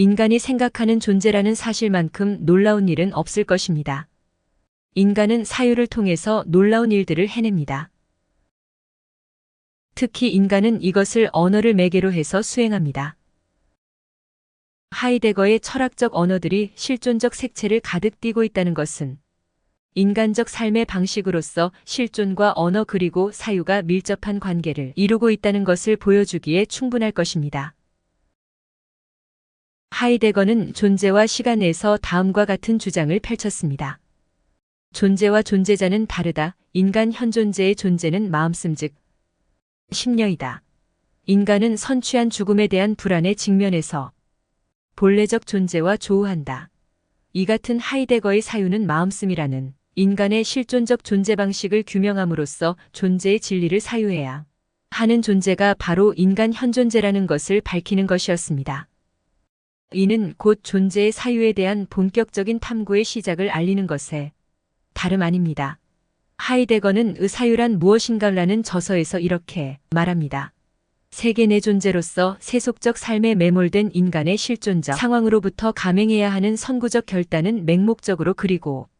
인간이 생각하는 존재라는 사실만큼 놀라운 일은 없을 것입니다. 인간은 사유를 통해서 놀라운 일들을 해냅니다. 특히 인간은 이것을 언어를 매개로 해서 수행합니다. 하이데거의 철학적 언어들이 실존적 색채를 가득 띠고 있다는 것은 인간적 삶의 방식으로서 실존과 언어 그리고 사유가 밀접한 관계를 이루고 있다는 것을 보여주기에 충분할 것입니다. 하이데거는 존재와 시간에서 다음과 같은 주장을 펼쳤습니다. 존재와 존재자는 다르다. 인간 현존재의 존재는 마음씀 즉 심려이다. 인간은 선취한 죽음에 대한 불안에 직면해서 본래적 존재와 조우한다. 이 같은 하이데거의 사유는 마음씀이라는 인간의 실존적 존재 방식을 규명함으로써 존재의 진리를 사유해야 하는 존재가 바로 인간 현존재라는 것을 밝히는 것이었습니다. 이는 곧 존재의 사유에 대한 본격적인 탐구의 시작을 알리는 것에 다름 아닙니다. 하이데거는 사유란 무엇인가라는 저서에서 이렇게 말합니다. 세계 내 존재로서 세속적 삶에 매몰된 인간의 실존적 상황으로부터 감행해야 하는 선구적 결단은 맹목적으로 그리고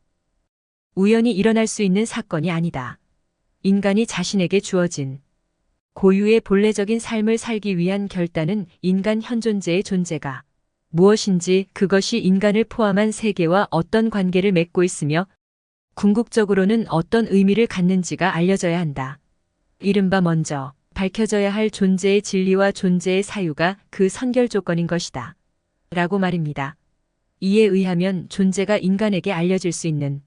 우연히 일어날 수 있는 사건이 아니다. 인간이 자신에게 주어진 고유의 본래적인 삶을 살기 위한 결단은 인간 현존재의 존재가 무엇인지 그것이 인간을 포함한 세계와 어떤 관계를 맺고 있으며 궁극적으로는 어떤 의미를 갖는지가 알려져야 한다. 이른바 먼저 밝혀져야 할 존재의 진리와 존재의 사유가 그 선결 조건인 것이다. 라고 말입니다. 이에 의하면 존재가 인간에게 알려질 수 있는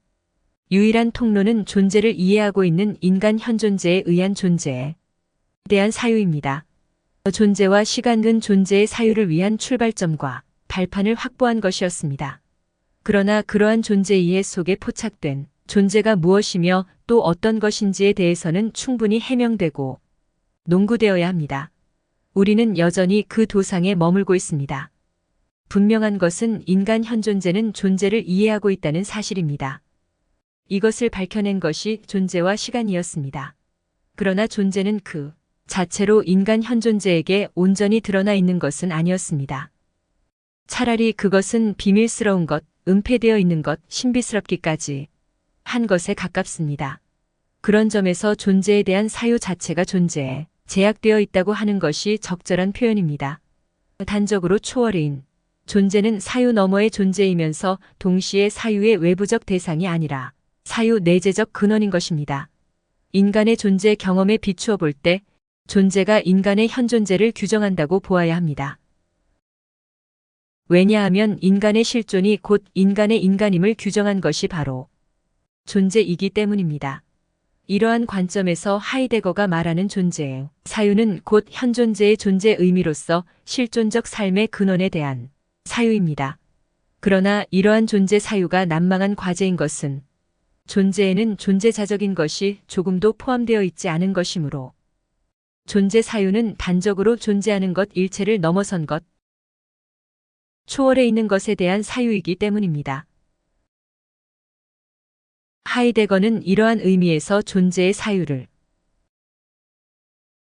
유일한 통로는 존재를 이해하고 있는 인간 현존재에 의한 존재에 대한 사유입니다. 존재와 시간은 존재의 사유를 위한 출발점과 발판을 확보한 것이었습니다. 그러나 그러한 존재 이해 속에 포착된 존재가 무엇이며 또 어떤 것인지에 대해서는 충분히 해명되고 논구되어야 합니다. 우리는 여전히 그 도상에 머물고 있습니다. 분명한 것은 인간 현존재는 존재를 이해하고 있다는 사실입니다. 이것을 밝혀낸 것이 존재와 시간이었습니다. 그러나 존재는 그 자체로 인간 현존재에게 온전히 드러나 있는 것은 아니었습니다. 차라리 그것은 비밀스러운 것, 은폐되어 있는 것, 신비스럽기까지 한 것에 가깝습니다. 그런 점에서 존재에 대한 사유 자체가 존재에 제약되어 있다고 하는 것이 적절한 표현입니다. 단적으로 초월인 존재는 사유 너머의 존재이면서 동시에 사유의 외부적 대상이 아니라 사유 내재적 근원인 것입니다. 인간의 존재 경험에 비추어 볼 때 존재가 인간의 현존재를 규정한다고 보아야 합니다. 왜냐하면 인간의 실존이 곧 인간의 인간임을 규정한 것이 바로 존재이기 때문입니다. 이러한 관점에서 하이데거가 말하는 존재의 사유는 곧 현존재의 존재 의미로서 실존적 삶의 근원에 대한 사유입니다. 그러나 이러한 존재 사유가 난망한 과제인 것은 존재에는 존재자적인 것이 조금도 포함되어 있지 않은 것이므로 존재 사유는 단적으로 존재하는 것 일체를 넘어선 것, 초월해 있는 것에 대한 사유이기 때문입니다. 하이데거는 이러한 의미에서 존재의 사유를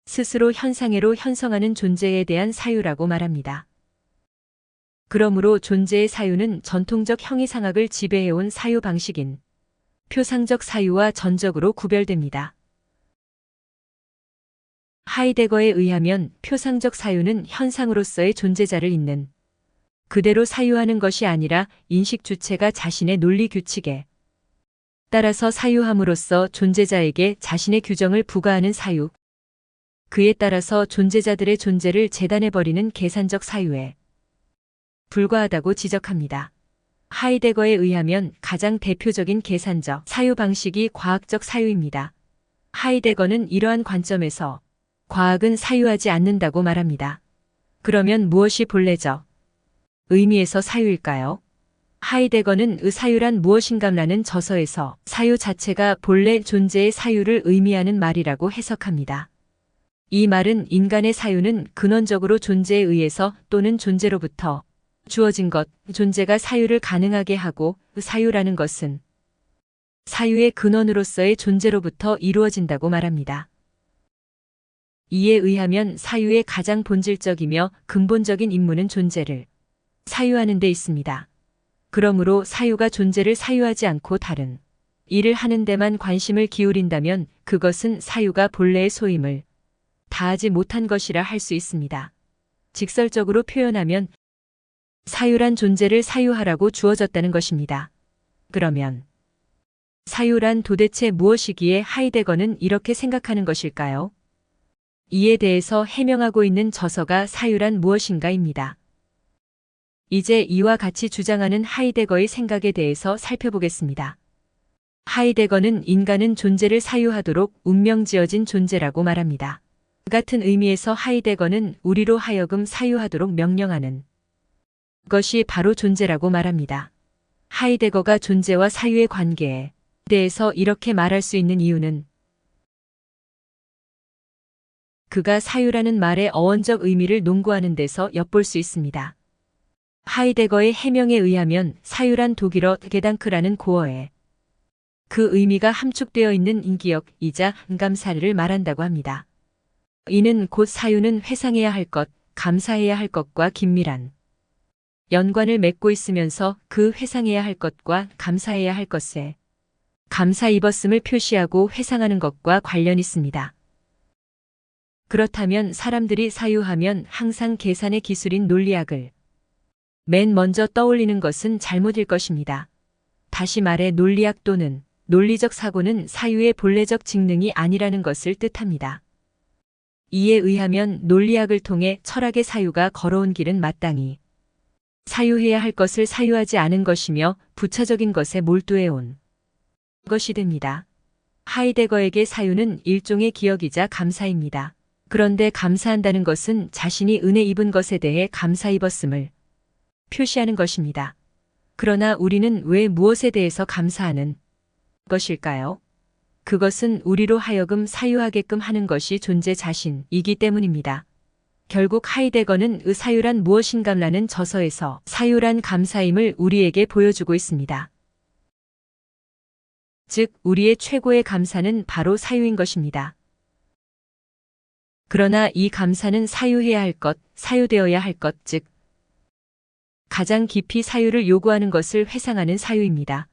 스스로 현상애로 형성하는 존재에 대한 사유라고 말합니다. 그러므로 존재의 사유는 전통적 형이상학을 지배해온 사유 방식인 표상적 사유와 전적으로 구별됩니다. 하이데거에 의하면 표상적 사유는 현상으로서의 존재자를 있는 그대로 사유하는 것이 아니라 인식 주체가 자신의 논리 규칙에 따라서 사유함으로써 존재자에게 자신의 규정을 부과하는 사유, 그에 따라서 존재자들의 존재를 재단해버리는 계산적 사유에 불과하다고 지적합니다. 하이데거에 의하면 가장 대표적인 계산적 사유 방식이 과학적 사유입니다. 하이데거는 이러한 관점에서 과학은 사유하지 않는다고 말합니다. 그러면 무엇이 본래적 의미에서 사유일까요? 하이데거는 사유란 무엇인가라는 저서에서 사유 자체가 본래 존재의 사유를 의미하는 말이라고 해석합니다. 이 말은 인간의 사유는 근원적으로 존재에 의해서 또는 존재로부터 주어진 것, 존재가 사유를 가능하게 하고 사유라는 것은 사유의 근원으로서의 존재로부터 이루어진다고 말합니다. 이에 의하면 사유의 가장 본질적이며 근본적인 임무는 존재를 사유하는 데 있습니다. 그러므로 사유가 존재를 사유하지 않고 다른 일을 하는 데만 관심을 기울인다면 그것은 사유가 본래의 소임을 다하지 못한 것이라 할 수 있습니다. 직설적으로 표현하면 사유란 존재를 사유하라고 주어졌다는 것입니다. 그러면 사유란 도대체 무엇이기에 하이데거는 이렇게 생각하는 것일까요? 이에 대해서 해명하고 있는 저서가 사유란 무엇인가입니다. 이제 이와 같이 주장하는 하이데거의 생각에 대해서 살펴보겠습니다. 하이데거는 인간은 존재를 사유하도록 운명지어진 존재라고 말합니다. 같은 의미에서 하이데거는 우리로 하여금 사유하도록 명령하는 것이 바로 존재라고 말합니다. 하이데거가 존재와 사유의 관계에 대해서 이렇게 말할 수 있는 이유는 그가 사유라는 말의 어원적 의미를 논구하는 데서 엿볼 수 있습니다. 하이데거의 해명에 의하면 사유란 독일어 게당크라는 고어에 그 의미가 함축되어 있는 인기역이자 감사를 말한다고 합니다. 이는 곧 사유는 회상해야 할 것, 감사해야 할 것과 긴밀한 연관을 맺고 있으면서 그 회상해야 할 것과 감사해야 할 것에 감사 입었음을 표시하고 회상하는 것과 관련 있습니다. 그렇다면 사람들이 사유하면 항상 계산의 기술인 논리학을 맨 먼저 떠올리는 것은 잘못일 것입니다. 다시 말해 논리학 또는 논리적 사고는 사유의 본래적 직능이 아니라는 것을 뜻합니다. 이에 의하면 논리학을 통해 철학의 사유가 걸어온 길은 마땅히 사유해야 할 것을 사유하지 않은 것이며 부차적인 것에 몰두해온 것이 됩니다. 하이데거에게 사유는 일종의 기억이자 감사입니다. 그런데 감사한다는 것은 자신이 은혜 입은 것에 대해 감사 입었음을 표시하는 것입니다. 그러나 우리는 왜 무엇에 대해서 감사하는 것일까요? 그것은 우리로 하여금 사유하게끔 하는 것이 존재 자신이기 때문입니다. 결국 하이데거는 사유란 무엇인가라는 저서에서 사유란 감사임을 우리에게 보여주고 있습니다. 즉, 우리의 최고의 감사는 바로 사유인 것입니다. 그러나 이 감사는 사유해야 할 것, 사유되어야 할 것, 즉, 가장 깊이 사유를 요구하는 것을 회상하는 사유입니다.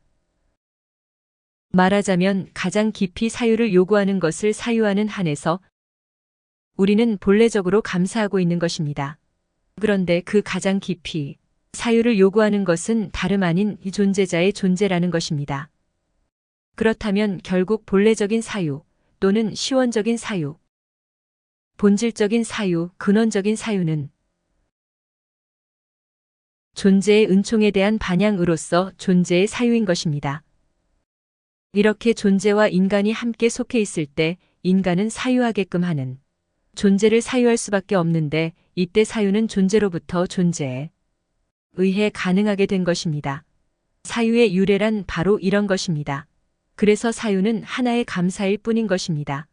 말하자면 가장 깊이 사유를 요구하는 것을 사유하는 한에서 우리는 본래적으로 감사하고 있는 것입니다. 그런데 그 가장 깊이 사유를 요구하는 것은 다름 아닌 이 존재자의 존재라는 것입니다. 그렇다면 결국 본래적인 사유 또는 시원적인 사유, 본질적인 사유, 근원적인 사유는 존재의 은총에 대한 반향으로서 존재의 사유인 것입니다. 이렇게 존재와 인간이 함께 속해 있을 때 인간은 사유하게끔 하는 존재를 사유할 수밖에 없는데 이때 사유는 존재로부터 존재에 의해 가능하게 된 것입니다. 사유의 유래란 바로 이런 것입니다. 그래서 사유는 하나의 감사일 뿐인 것입니다.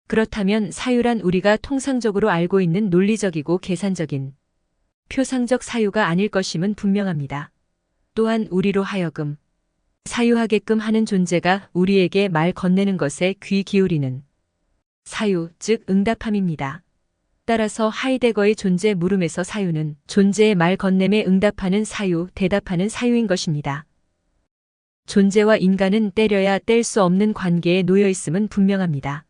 그렇다면 사유란 우리가 통상적으로 알고 있는 논리적이고 계산적인 표상적 사유가 아닐 것임은 분명합니다. 또한 우리로 하여금 사유하게끔 하는 존재가 우리에게 말 건네는 것에 귀 기울이는 사유, 즉 응답함입니다. 따라서 하이데거의 존재 물음에서 사유는 존재의 말 건냄에 응답하는 사유, 대답하는 사유인 것입니다. 존재와 인간은 때려야 뗄 수 없는 관계에 놓여 있음은 분명합니다.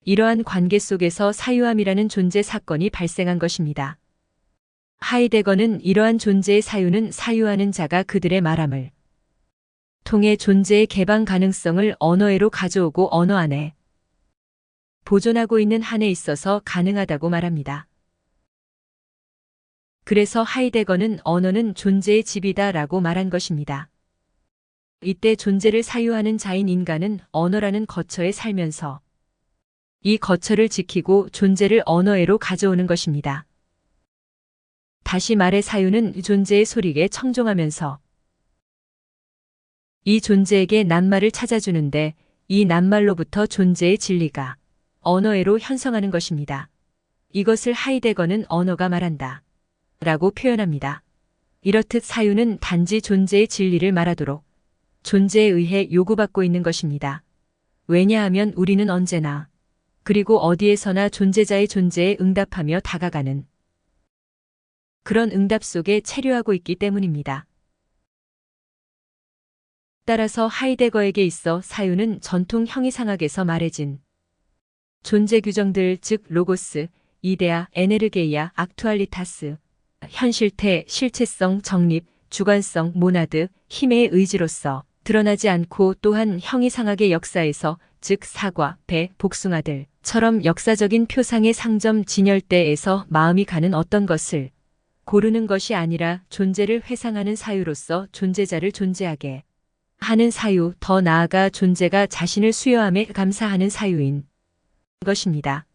이러한 관계 속에서 사유함이라는 존재 사건이 발생한 것입니다. 하이데거는 이러한 존재의 사유는 사유하는 자가 그들의 말함을 통해 존재의 개방 가능성을 언어애로 가져오고 언어 안에 보존하고 있는 한에 있어서 가능하다고 말합니다. 그래서 하이데거는 언어는 존재의 집이다라고 말한 것입니다. 이때 존재를 사유하는 자인 인간은 언어라는 거처에 살면서 이 거처를 지키고 존재를 언어애로 가져오는 것입니다. 다시 말해 사유는 존재의 소리에 청종하면서 이 존재에게 낱말을 찾아주는데 이 낱말로부터 존재의 진리가 언어애로 현성하는 것입니다. 이것을 하이데거는 언어가 말한다 라고 표현합니다. 이렇듯 사유는 단지 존재의 진리를 말하도록 존재에 의해 요구받고 있는 것입니다. 왜냐하면 우리는 언제나 그리고 어디에서나 존재자의 존재에 응답하며 다가가는 그런 응답 속에 체류하고 있기 때문입니다. 따라서 하이데거에게 있어 사유는 전통 형이상학에서 말해진 존재 규정들, 즉 로고스, 이데아, 에네르게이아, 악투알리타스, 현실태, 실체성, 정립, 주관성, 모나드, 힘의 의지로서 드러나지 않고 또한 형이상학의 역사에서 즉 사과, 배, 복숭아들처럼 역사적인 표상의 상점 진열대에서 마음이 가는 어떤 것을 고르는 것이 아니라 존재를 회상하는 사유로서 존재자를 존재하게 하는 사유, 더 나아가 존재가 자신을 수여함에 감사하는 사유인 것입니다.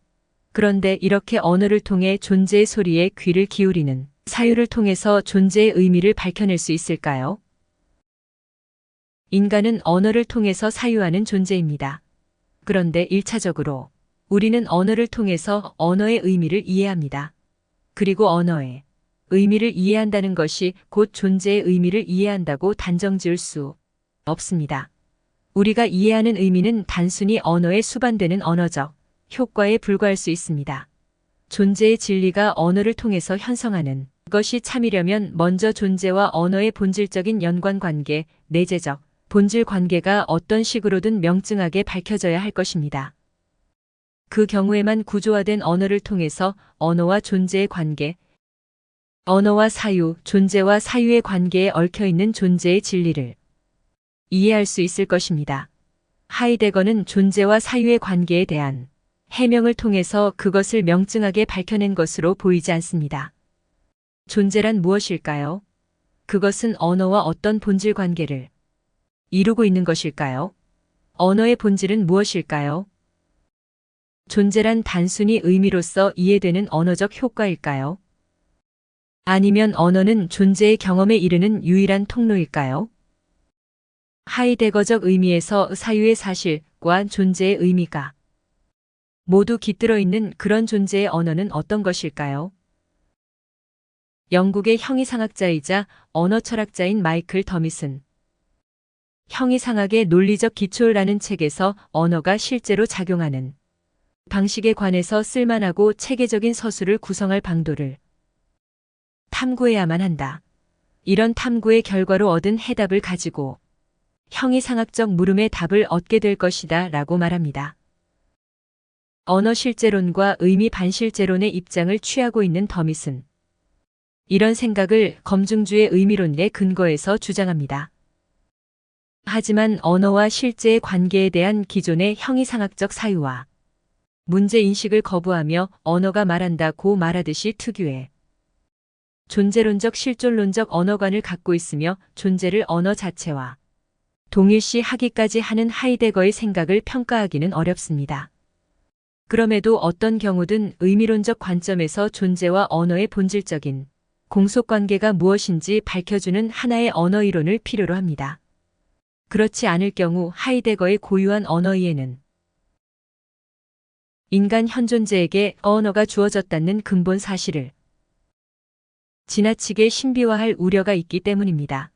그런데 이렇게 언어를 통해 존재의 소리에 귀를 기울이는 사유를 통해서 존재의 의미를 밝혀낼 수 있을까요? 인간은 언어를 통해서 사유하는 존재입니다. 그런데 1차적으로 우리는 언어를 통해서 언어의 의미를 이해합니다. 그리고 언어의 의미를 이해한다는 것이 곧 존재의 의미를 이해한다고 단정 지을 수 없습니다. 우리가 이해하는 의미는 단순히 언어에 수반되는 언어적 효과에 불과할 수 있습니다. 존재의 진리가 언어를 통해서 형성하는 것이 참이려면 먼저 존재와 언어의 본질적인 연관관계, 내재적 본질 관계가 어떤 식으로든 명증하게 밝혀져야 할 것입니다. 그 경우에만 구조화된 언어를 통해서 언어와 존재의 관계, 언어와 사유, 존재와 사유의 관계에 얽혀있는 존재의 진리를 이해할 수 있을 것입니다. 하이데거는 존재와 사유의 관계에 대한 해명을 통해서 그것을 명증하게 밝혀낸 것으로 보이지 않습니다. 존재란 무엇일까요? 그것은 언어와 어떤 본질 관계를 이루고 있는 것일까요? 언어의 본질은 무엇일까요? 존재란 단순히 의미로서 이해되는 언어적 효과일까요? 아니면 언어는 존재의 경험에 이르는 유일한 통로일까요? 하이데거적 의미에서 사유의 사실과 존재의 의미가 모두 깃들어 있는 그런 존재의 언어는 어떤 것일까요? 영국의 형이상학자이자 언어철학자인 마이클 더밋은 형이상학의 논리적 기초라는 책에서 언어가 실제로 작용하는 방식에 관해서 쓸만하고 체계적인 서술을 구성할 방도를 탐구해야만 한다. 이런 탐구의 결과로 얻은 해답을 가지고 형이상학적 물음의 답을 얻게 될 것이다 라고 말합니다. 언어 실제론과 의미 반실제론의 입장을 취하고 있는 더밋은 이런 생각을 검증주의 의미론의 근거에서 주장합니다. 하지만 언어와 실제의 관계에 대한 기존의 형이상학적 사유와 문제인식을 거부하며 언어가 말한다고 말하듯이 특유의 존재론적 실존론적 언어관을 갖고 있으며 존재를 언어 자체와 동일시하기까지 하는 하이데거의 생각을 평가하기는 어렵습니다. 그럼에도 어떤 경우든 의미론적 관점에서 존재와 언어의 본질적인 공속관계가 무엇인지 밝혀주는 하나의 언어이론을 필요로 합니다. 그렇지 않을 경우 하이데거의 고유한 언어이해는 인간 현존재에게 언어가 주어졌다는 근본 사실을 지나치게 신비화할 우려가 있기 때문입니다.